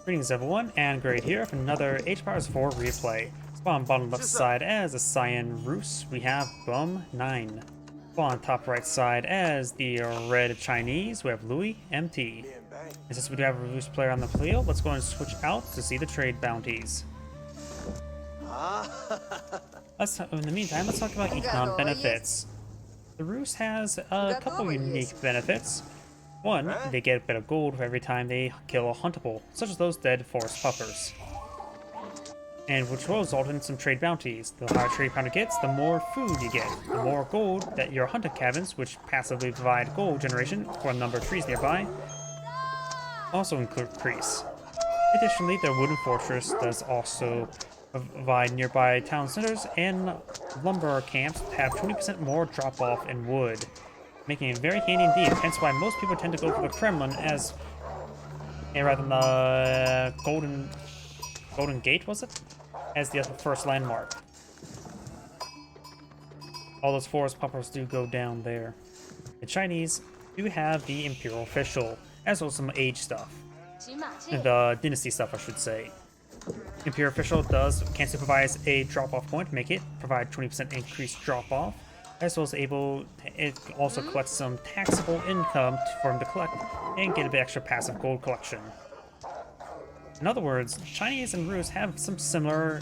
Greetings everyone, and Great here for another Age of Empires 4 replay. Spawn bottom left side as a Cyan Roos, we have Bum9. Spawn top right side as the red Chinese, we have LoueMT. And since we do have a Roos player on the field, let's go and switch out to see the trade bounties. In the meantime, let's talk about econ benefits. The Roos has a couple unique benefits. One, they get a bit of gold for every time they kill a huntable, such as those dead forest puppers. And which will result in some trade bounties. The higher trade bounty gets, the more food you get. The more gold that your hunted cabins, which passively provide gold generation for a number of trees nearby, also increase. Additionally, the wooden fortress does also provide nearby town centers and lumber camps have 20% more drop-off in wood, making it very handy indeed, hence why most people tend to go for the Kremlin as rather than the Golden Gate, was it? As the first landmark. All those forest puppers do go down there. The Chinese do have the Imperial Official, as well as some age stuff. The Dynasty stuff, I should say. Imperial Official can supervise a drop-off point, make it provide 20% increased drop-off, as well as it also collects some taxable income for him to collect and get a bit extra passive gold collection. In other words, Chinese and Roos have some similar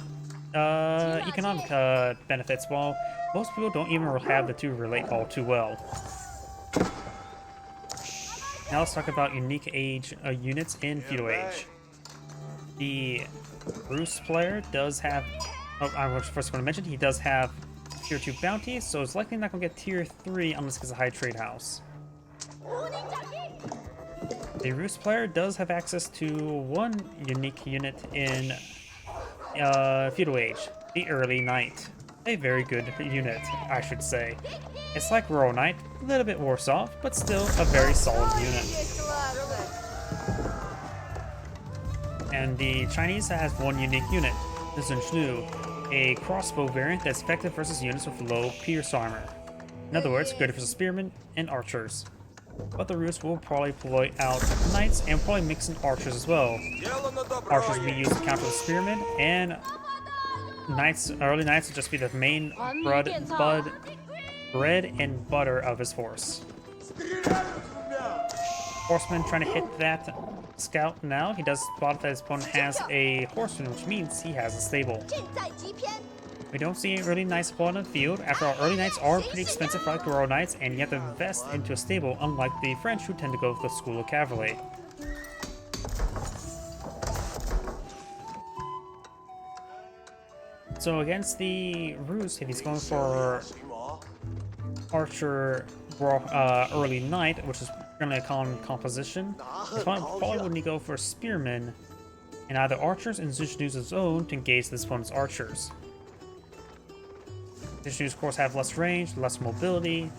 economic benefits, while most people don't even have the two relate all too well. Now let's talk about unique age units in Feudal Age. The Roos player does have, I was first going to mention, he does have Tier 2 bounties, so it's likely not going to get Tier 3 unless it's a high trade house. The Roos player does have access to one unique unit in Feudal Age, the Early Knight. A very good unit, I should say. It's like Royal Knight, a little bit worse off, but still a very solid unit. And the Chinese has one unique unit, the Zhenshnu, a crossbow variant that's effective versus units with low pierce armor. In other words, good versus spearmen and archers. But the Roos will probably pull out knights and probably mix in archers as well. Archers will be used to counter the spearmen, and knights, early knights will just be the main bread and butter of his force. Horseman trying to hit that scout now. He does spot that his opponent has a horseman, which means he has a stable. We don't see early knights upon the field. After all, early knights are pretty expensive like the Royal Knights, and you have to invest into a stable, unlike the French who tend to go for the School of Cavalry. So against the Roos, if he's going for Archer Early Knight, which is generally a common composition, probably wouldn't he go for Spearmen and either Archers and Zhenshnu's own to engage this opponent's Archers. Zhenshnu's of course have less range, less mobility,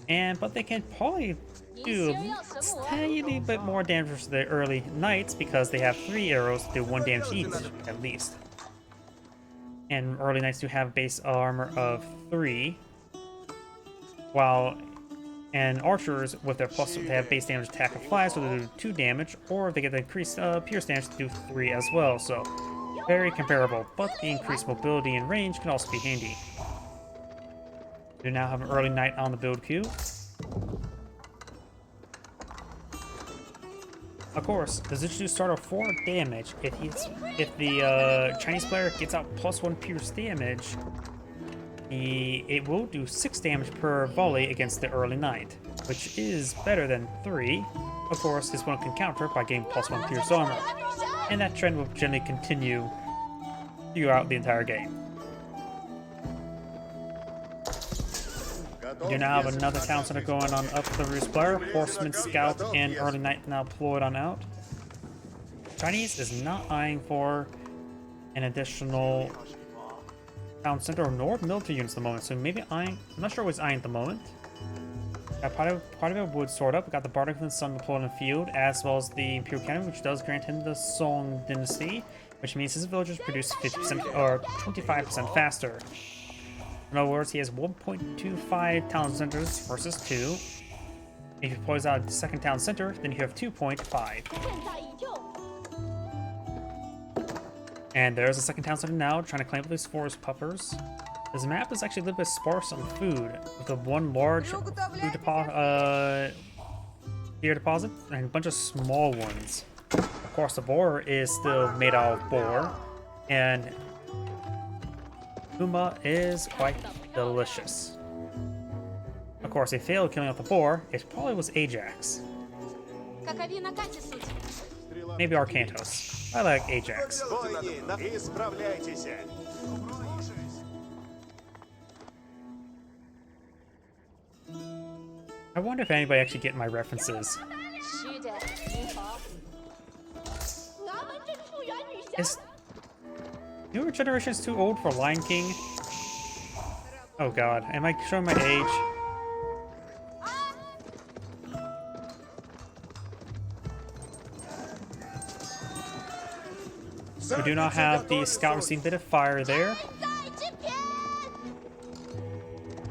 but they can probably do a tiny bit more damage to the early Knights because they have 3 arrows to do 1 damage each, at least. And early Knights do have base armor of 3, and archers with their plus, they have base damage attack of 5, so they do 2 damage, or they get the increased pierce damage to do 3 as well, so very comparable, but the increased mobility and range can also be handy. We now have an early knight on the build queue. Of course, the Zhenshnu start at 4 damage. If the Chinese player gets out +1 pierce damage, it will do 6 damage per volley against the early knight, which is better than 3. Of course, this one can counter by getting +1 pierce armor, and that trend will generally continue throughout the entire game. You now have another town center going on up the Roos player. Horseman, Scout, and Early Knight now deployed on out. Chinese is not eyeing for an additional town center nor military units at the moment, so maybe eyeing. I'm not sure what he's eyeing at the moment. Got part of it would sort up. We got the Bardic and Sun deployed in the field, as well as the Imperial Cannon, which does grant him the Song Dynasty, which means his villagers produce 50% or 25% faster. In other words, he has 1.25 town centers versus 2. If he deploys out the second town center, then you have 2.5. And there's a second town center now, trying to climb up these forest puffers. This map is actually a little bit sparse on food, with a one large food deer deposit and a bunch of small ones. Of course, the boar is still made out of boar, and Puma is quite delicious. Of course, he failed killing off the boar. It probably was Ajax. Maybe Arcantos. I like Ajax. I wonder if anybody actually get my references. Is newer generations too old for Lion King? Oh god, am I showing my age? We do not have the scout receiving bit of fire there.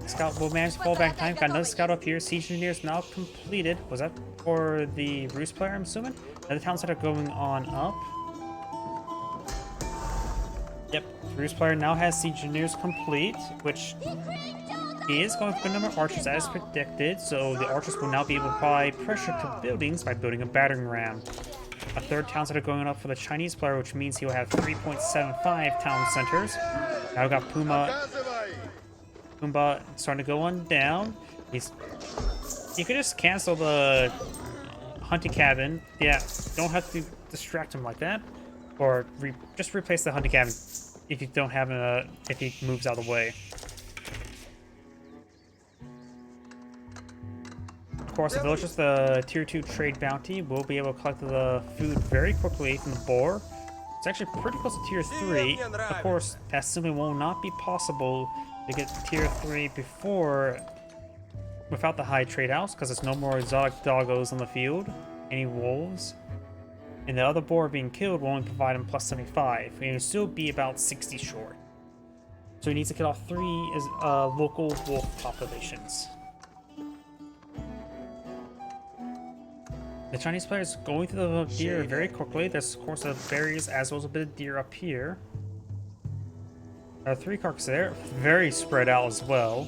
Scout will manage to fall back in time. Got another scout up here. Siege engineers now completed. Was that for the Roost player, I'm assuming? Another town center going on up. Yep, the Roost player now has siege engineers complete, which he is going for a good number of archers as predicted. So the archers will now be able to apply pressure to buildings by building a battering ram. A third town center going up for the Chinese player, which means he will have 3.75 town centers. Now we've got Pumbaa starting to go on down. You could just cancel the hunting cabin. Yeah, don't have to distract him like that. Or just replace the hunting cabin if you don't have if he moves out of the way. Of course, the villagers, the tier 2 trade bounty, will be able to collect the food very quickly from the boar. It's actually pretty close to tier 3. Of course, that simply will not be possible to get tier 3 without the high trade house, because there's no more exotic doggos on the field, any wolves. And the other boar being killed will only provide him plus 75, and he'll still be about 60 short. So he needs to kill off 3 local wolf populations. The Chinese player is going through the deer very quickly. There's, of course, the berries as well as a bit of deer up here. There are 3 carcasses there, very spread out as well.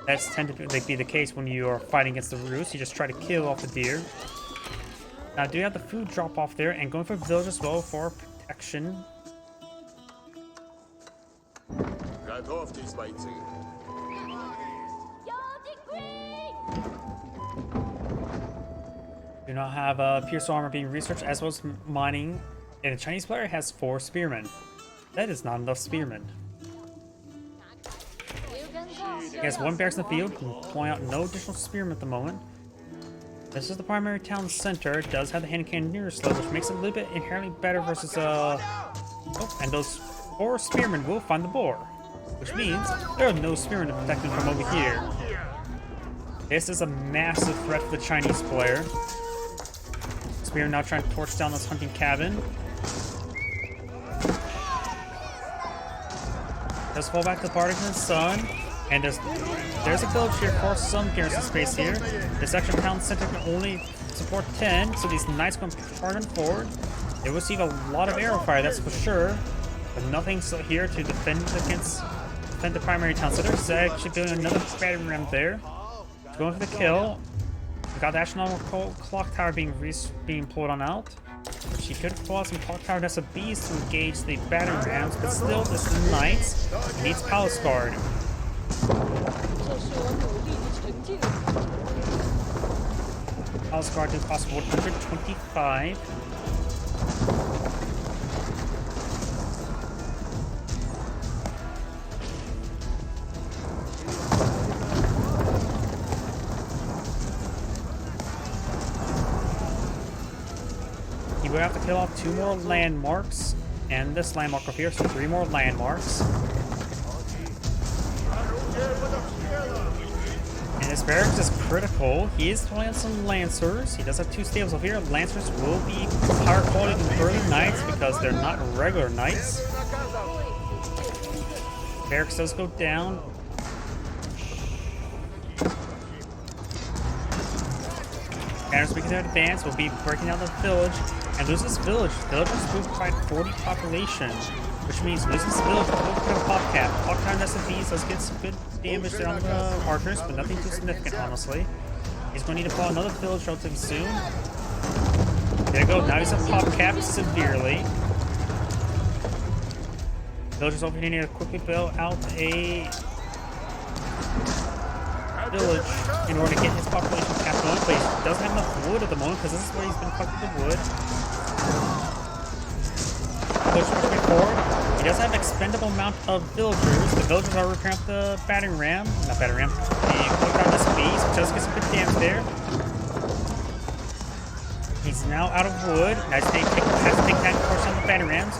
That's tend to be the case when you are fighting against the roost. You just try to kill off the deer. Now, do you have the food drop off there and going for village as well for protection? Do not have pierce armor being researched as well as mining, and the Chinese player has 4 spearmen. That is not enough spearmen. He has 1 barracks in the field, pulling out no additional spearmen at the moment. This is the primary town center. It does have the hand cannoneer slope, which makes it a little bit inherently better versus oh, and those 4 spearmen will find the boar, which means there are no spearmen to protect them from over here. This is a massive threat for the Chinese player. Spear now trying to torch down this hunting cabin. Does fall back to the party from the sun. And there's a village here for some garrison space here. This extra town center can only support 10, so these knights going to turn forward. They will receive a lot of arrow fire, that's for sure. But nothing here to defend the primary town center. So actually building another battering ram there. It's going for the kill. We got the astronomical clock tower being pulled on out. She could pull out some clock tower SBs to engage the battering rams, but still, this is the knights. It needs palace guard. Palace guard is possible 125. You will have to kill off 2 more landmarks, and this landmark up here, so 3 more landmarks. And his barracks is critical. He is pulling out some lancers. He does have 2 stables over here. Lancers will be higher quality than early knights because they're not regular knights. Barracks does go down. Banners begin to advance. Will be breaking down the village. and loses his village. Villagers moved by 40 population, which means losing his village will put a pop cap. Pop cap SMBs does get some good damage there on the archers, but nothing too significant, honestly. He's going to need to pull another village relatively soon. There you go, now he's at pop cap severely. Villagers over here need to quickly build out a village in order to get his population cap going, but he doesn't have enough wood at the moment because this is where he's been collecting the wood. Push forward. He does have an expendable amount of villagers. The villagers are repairing the battering ram. Not battering ram. The quick on this beast, which does get some good damage there. He's now out of wood. Now he's has to take that course on the battering rams.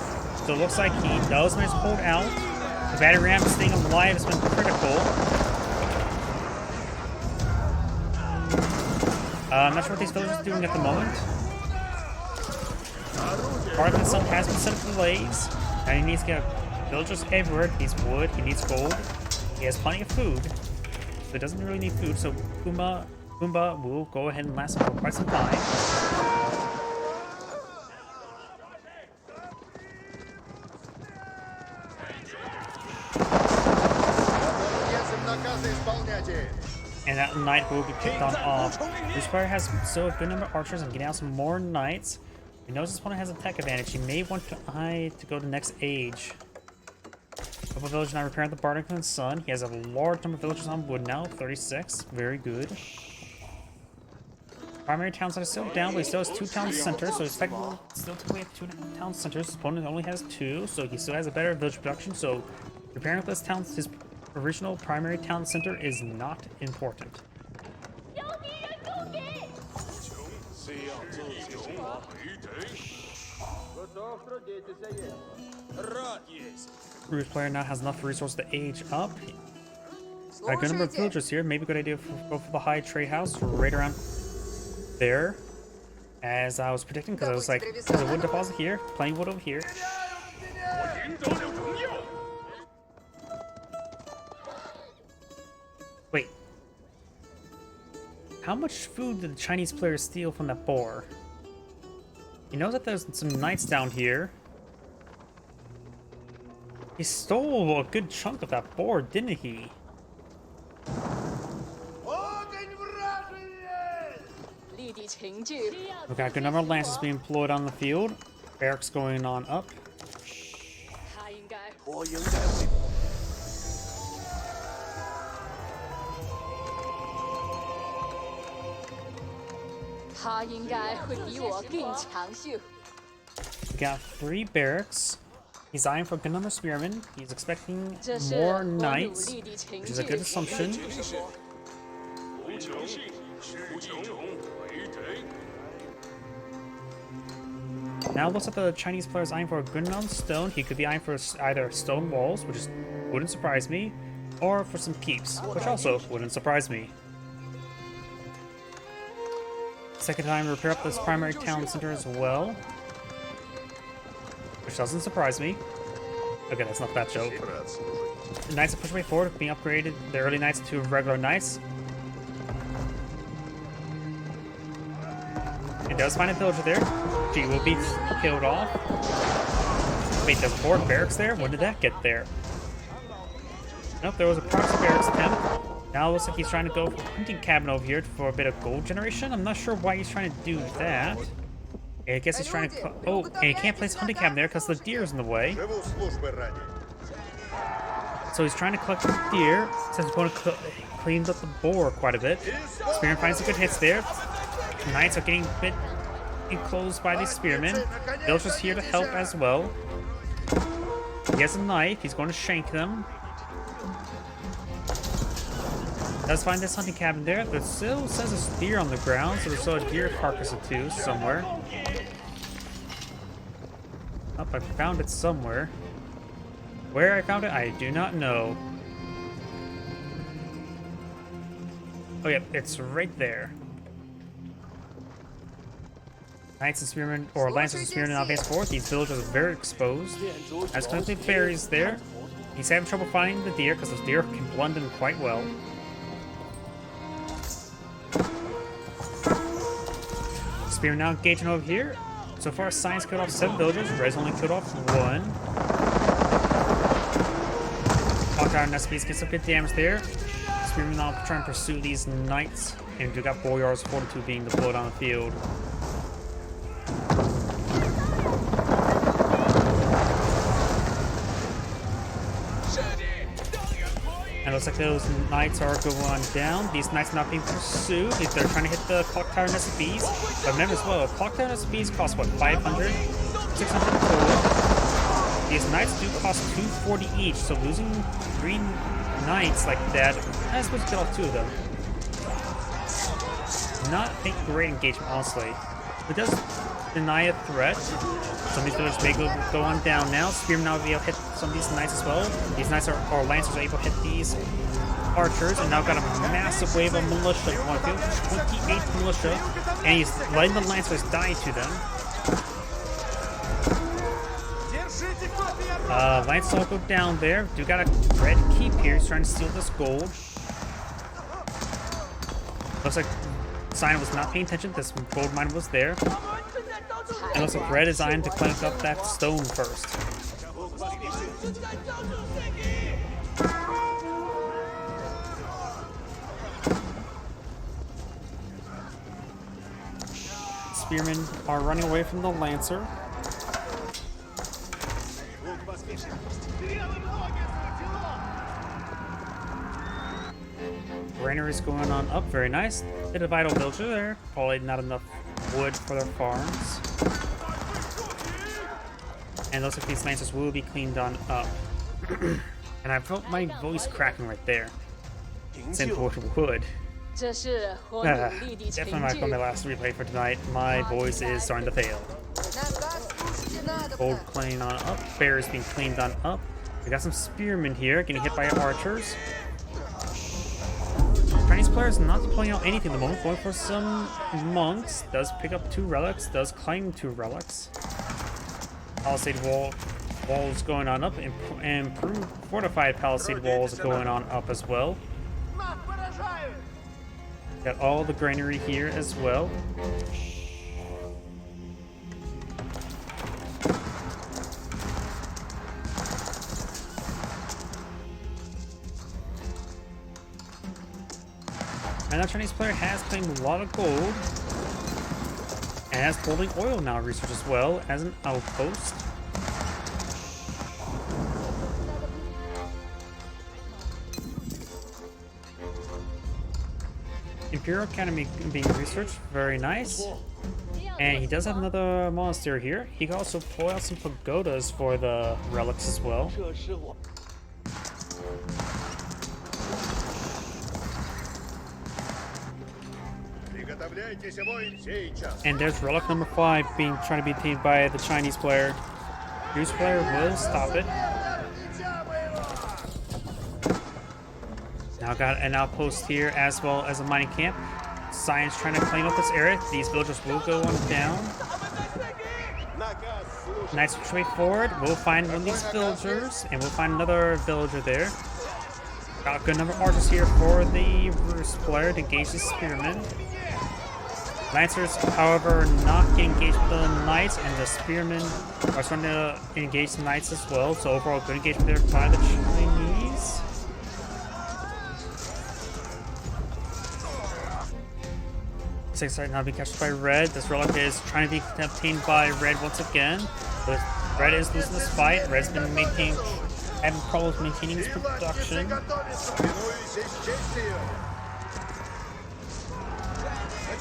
So it looks like he does manage to hold out. The battering ram staying alive has been critical. I'm not sure what these villagers are doing at the moment. Part of the sun has been set up ablaze. Now he needs to get villagers everywhere. He needs wood, he needs gold. He has plenty of food. So he doesn't really need food, so Pumbaa will go ahead and last him for quite some time. And that knight will be picked on off. This player has still a good number of archers and getting out some more knights. He knows his opponent has a tech advantage. He may want to go to the next age. Couple villagers now repairing the Bardic Sun. He has a large number of villagers on wood now, 36. Very good. Primary town center is still down, but he still has 2 town centers, so he's technically still at 2 town centers. His opponent only has 2, so he still has a better village production. So repairing this town, his original primary town center is not important. Rouge player now has enough resources to age up. Got a good number of villagers here. Maybe a good idea to go for the high trade house right around there. As I was predicting, because I was like, there's a wood deposit here, plenty of wood over here. Wait. How much food did the Chinese player steal from that boar? He knows that there's some knights down here. He stole a good chunk of that boar, didn't he? We got a good number of lances being deployed on the field. Barracks going on up. We got 3 barracks. He's eyeing for a good number of spearmen. He's expecting more knights, which is a good assumption. Now it looks like the Chinese player is eyeing for a good amount of stone. He could be eyeing for either stone walls, which wouldn't surprise me, or for some keeps, which also wouldn't surprise me. Second time, repair up this primary town center as well, which doesn't surprise me. Okay, that's not that joke. The knights are pushed way forward, being upgraded, the early knights to regular knights. It does find a villager there. She will be killed off. Wait, there's 4 barracks there? When did that get there? Nope, there was a proxy barracks attempt. Now it looks like he's trying to go for a hunting cabin over here for a bit of gold generation. I'm not sure why he's trying to do that. I guess he's trying to... Oh, and he can't place a hunting cabin there because the deer's in the way. So he's trying to collect the deer, since he's going to clean up the boar quite a bit. Spearman finds some good hits there. Knights are getting a bit enclosed by these spearmen. Villagers here to help as well. He has a knife. He's going to shank them. Does find this hunting cabin there. There still says there's a deer on the ground, so there's still a deer carcass or 2 somewhere. Oh, I found it somewhere. Where I found it, I do not know. Oh yeah, it's right there. Knights and spearmen, or lancers and spearmen now advance forward. These villagers are very exposed. As plenty of berries there. He's having trouble finding the deer because those deer can blend in quite well. Spearmen now engaging over here. So far, Science killed off 7 villagers. Red's only killed off 1. Hawkeye and SPs get some good damage there. Spearman now trying to pursue these knights. And we got Boyar's Fortitude being deployed on the field. And it looks like those knights are going down. These knights are not being pursued. They're trying to hit the clock tower and SCBs. But remember as well, clock tower and SCBs cost what, 500? 600 total. These knights do cost 240 each, so losing 3 knights like that, I suppose you get off 2 of them. Not a great engagement, honestly. It does deny a threat. Some of these villagers may go on down now. Spearman now will be able to hit some of these knights as well. These knights or lancers are able to hit these archers, and now got a massive wave of militia. 28 militia, and he's letting the lancers die to them. Lancers all go down there. Do got a red keep here. He's trying to steal this gold. Looks like Zion was not paying attention. This gold mine was there. And looks like red is Zion to clank up that stone first. Spearmen are running away from the lancer. Granary is going on up, very nice. Bit of vital villager there. Probably not enough wood for their farms. And it looks like these lancers will be cleaned on up. And I felt my voice cracking right there. Sent for wood. Definitely not going to my last replay for tonight. My voice is starting to fail. Gold clean on up. Bear is being cleaned on up. We got some spearmen here getting hit by archers. Chinese players not deploying out anything at the moment. Going for some monks. Does pick up 2 relics. Does claim 2 relics. Palisade walls going on up. Improved fortified palisade walls going on up as well. Got all the granary here as well. And that Chinese player has claimed a lot of gold. And has holding oil now research as well as an outpost. Imperial Academy being researched, very nice. And he does have another monastery here. He can also pull out some pagodas for the relics as well. And there's relic number 5 being trying to be attained by the Chinese player. Goose player will stop it. Now got an outpost here as well as a mining camp. Science trying to claim up this area. These villagers will go on down. Nice way forward. We'll find one of these villagers, and we'll find another villager there. Got a good number of archers here for the Roost player to engage the spearmen. Lancers, however, not getting engaged with the knights, and the spearmen are starting to engage the knights as well. So overall, good engagement there by the Chinese. Six right now being captured by red. This relic is trying to be obtained by red once again. But red is losing this fight. Red's been having problems maintaining his production.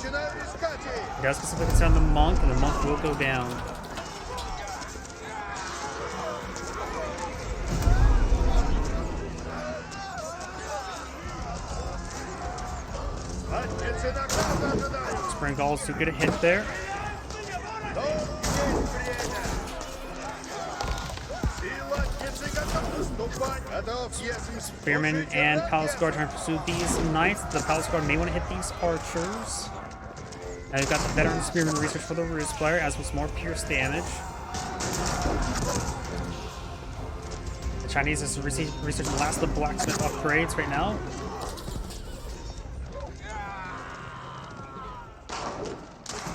He does get some focus on the monk, and the monk will go down. Spring Galls do get a hit there. Spearmen and Palace Guard trying to pursue these knights. The Palace Guard may want to hit these archers. Now we've got the veteran Spearman research for the Roost player, as with more pierce damage. The Chinese is researching the last of the blacksmith upgrades right now.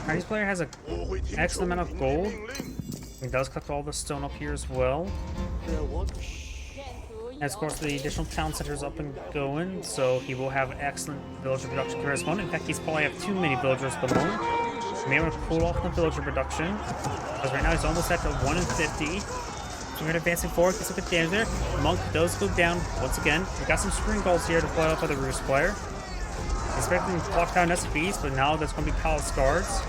Chinese player has an excellent amount of gold. He does collect all the stone up here as well. And of course, the additional town center is up and going, so he will have excellent villager production here as well. In fact, he's probably have too many villagers at the moment. So may want to cool off the villager production, because right now he's almost at the 1 in 50. So we're advancing forward, gets a bit damage there. Monk does go down once again. We got some spring goals here to play off by the Roost player. Expecting to block down SPs, but now there's going to be Palace Guards.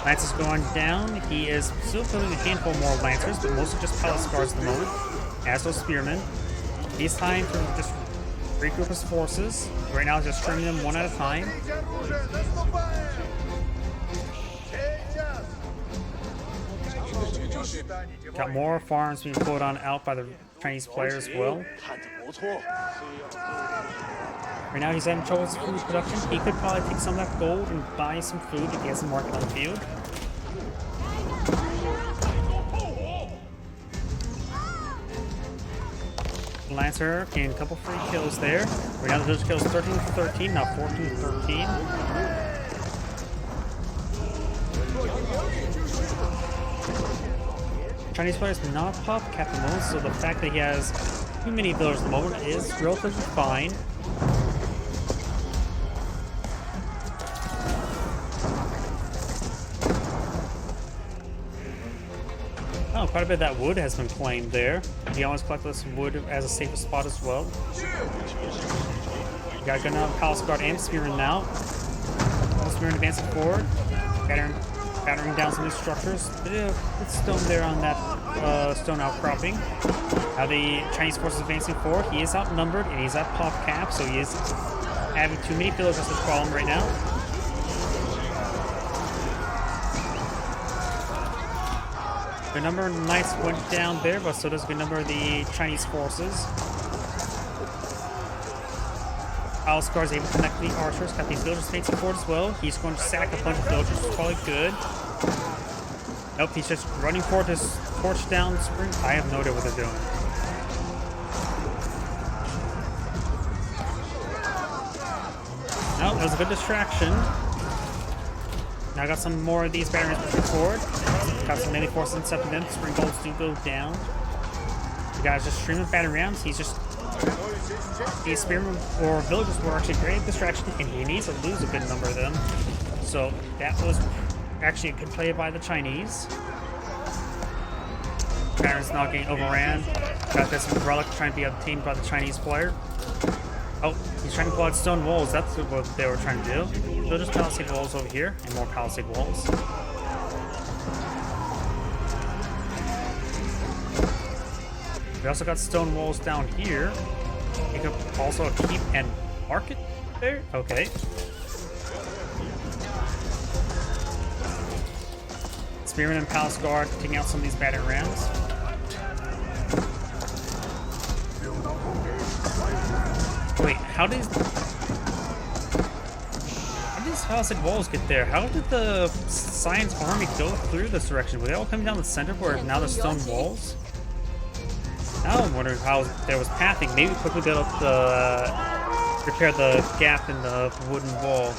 Lance is going down. He is still building a handful more Lancers, but mostly just Palace Guards at the moment. As those Spearmen. He's time to just regroup his forces. Right now, he's just trimming them one at a time. Got more farms being pulled on out by the Chinese player as well. Right now he's having trouble with food production. He could probably take some of that gold and buy some food if he has a market on the field. Lancer getting a couple free kills there. Right now the village kills 13 for 13, now 14 for 13. Chinese player is not pop cap at the moment, so the fact that he has too many villagers at the moment is relatively fine. Oh, quite a bit of that wood has been claimed there. He always collected this wood as a safer spot as well. You got a good enough Palace Guard and Spearman now. Spearman advancing forward. Battering down some of these structures. Bit stone there on that stone outcropping. Now the Chinese forces advancing forward. He is outnumbered and he's at pop cap, so he is having too many villagers as a problem right now. The number of knights went down there, but so does a good number of the Chinese forces. Palace Guard is able to connect the archers. Got these villagers facing forward as well. He's going to sack a bunch of villagers, which is probably good. Nope, he's just running forward to torch down spring. I have no idea what they're doing. No, that was a good distraction. Now I got some more of these batteries pushing forward. Got some melee forces intercepting them. Spring bolts do go down. The guy's just streaming battery rounds. He's just... These spearmen or villagers were actually great distraction, and he needs to lose a good number of them. So that was actually a good play by the Chinese. Baron's not getting overran. Got this relic trying to be obtained by the Chinese player. Oh, he's trying to pull out stone walls. That's what they were trying to do. So just palisade walls over here, and more palisade walls. We also got stone walls down here. You can also keep and mark it there. Okay. Spearman and Palace Guard taking out some of these battery rams. Wait, how did these palisade walls get there? How did the Science army go through this direction? Were they all coming down the center where now the stone walls? Now I'm wondering how there was pathing. Maybe quickly build up the repair the gap in the wooden wall.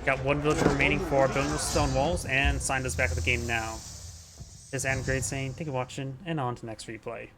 Got one villager remaining for building the stone walls, and signed us back to the game now. This is Adam Grade saying, thank you for watching, and on to the next replay.